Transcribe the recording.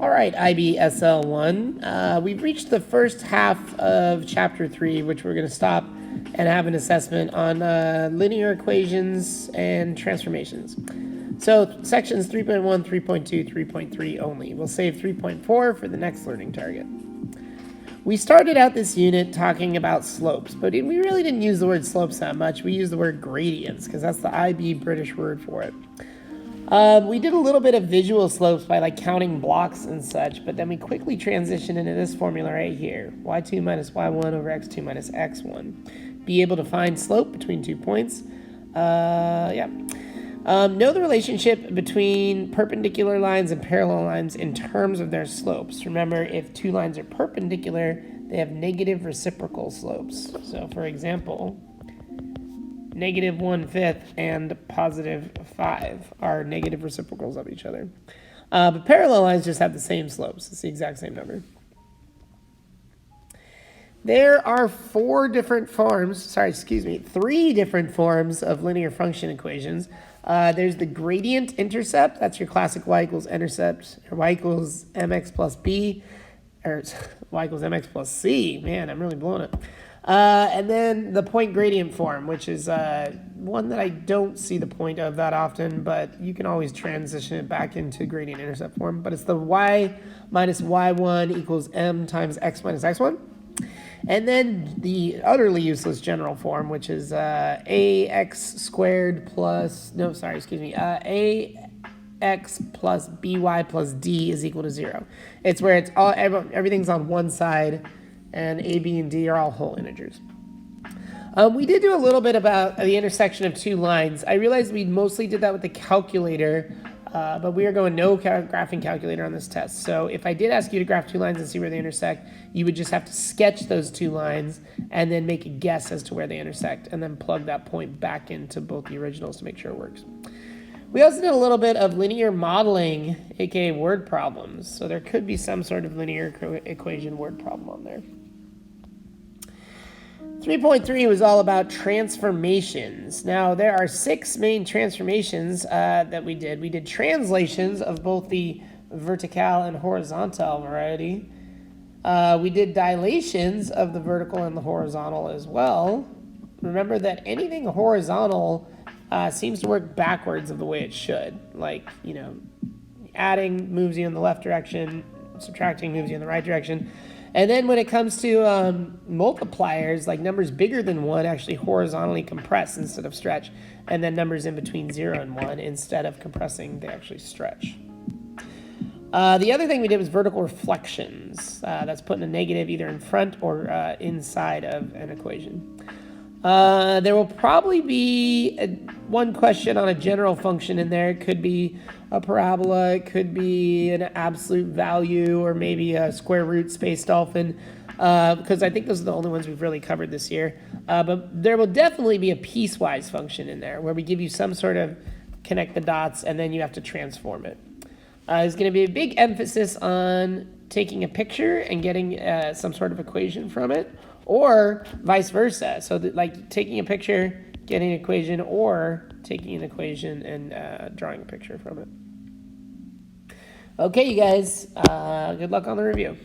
All right, IBSL1. We've reached the first half of Chapter 3, which we're going to stop and have an assessment on linear equations and transformations. So sections 3.1, 3.2, 3.3 only. We'll save 3.4 for the next learning target. We started out this unit talking about slopes, but we really didn't use the word slopes that much. We used the word gradients because that's the IB British word for it. We did a little bit of visual slopes by like counting blocks and such, but then we quickly transitioned into this formula right here. y2 minus y1 over x2 minus x1. Be able to find slope between 2 points. Know the relationship between perpendicular lines and parallel lines in terms of their slopes. Remember, if two lines are perpendicular, they have negative reciprocal slopes. So for example, negative 1/5 and positive 5 are negative reciprocals of each other. But parallel lines just have the same slopes. It's the exact same number. There are three different forms of linear function equations. There's the gradient intercept. That's your classic y equals intercept, or y equals mx plus b, or y equals mx plus c. Man, I'm really blowing it. And then the point gradient form, which is one that I don't see the point of that often, but you can always transition it back into gradient intercept form. But it's the y minus y1 equals m times x minus x1. And then the utterly useless general form, which is ax squared plus, ax plus by plus d is equal to 0. It's where it's all everything's on one side, and a, b, and d are all whole integers. We did do a little bit about the intersection of two lines. I realized we mostly did that with the calculator, but we are going no graphing calculator on this test. So if I did ask you to graph two lines and see where they intersect, you would just have to sketch those two lines and then make a guess as to where they intersect, and then plug that point back into both the originals to make sure it works. We also did a little bit of linear modeling, aka word problems. So there could be some sort of linear equation word problem on there. 3.3 was all about transformations. Now, there are 6 main transformations that we did. We did translations of both the vertical and horizontal variety. We did dilations of the vertical and the horizontal as well. Remember that anything horizontal seems to work backwards of the way it should. Like, adding moves you in the left direction, subtracting moves you in the right direction. And then when it comes to multipliers, like numbers bigger than 1 actually horizontally compress instead of stretch. And then numbers in between 0 and 1, instead of compressing, they actually stretch. The other thing we did was vertical reflections. That's putting a negative either in front or inside of an equation. There will probably be one question on a general function in there. It could be a parabola, it could be an absolute value, or maybe a square root space dolphin, because I think those are the only ones we've really covered this year. But there will definitely be a piecewise function in there where we give you some sort of connect the dots and then you have to transform it. There's going to be a big emphasis on taking a picture and getting some sort of equation from it, or vice versa. So like taking a picture, getting an equation, or taking an equation and drawing a picture from it. Okay, you guys, good luck on the review.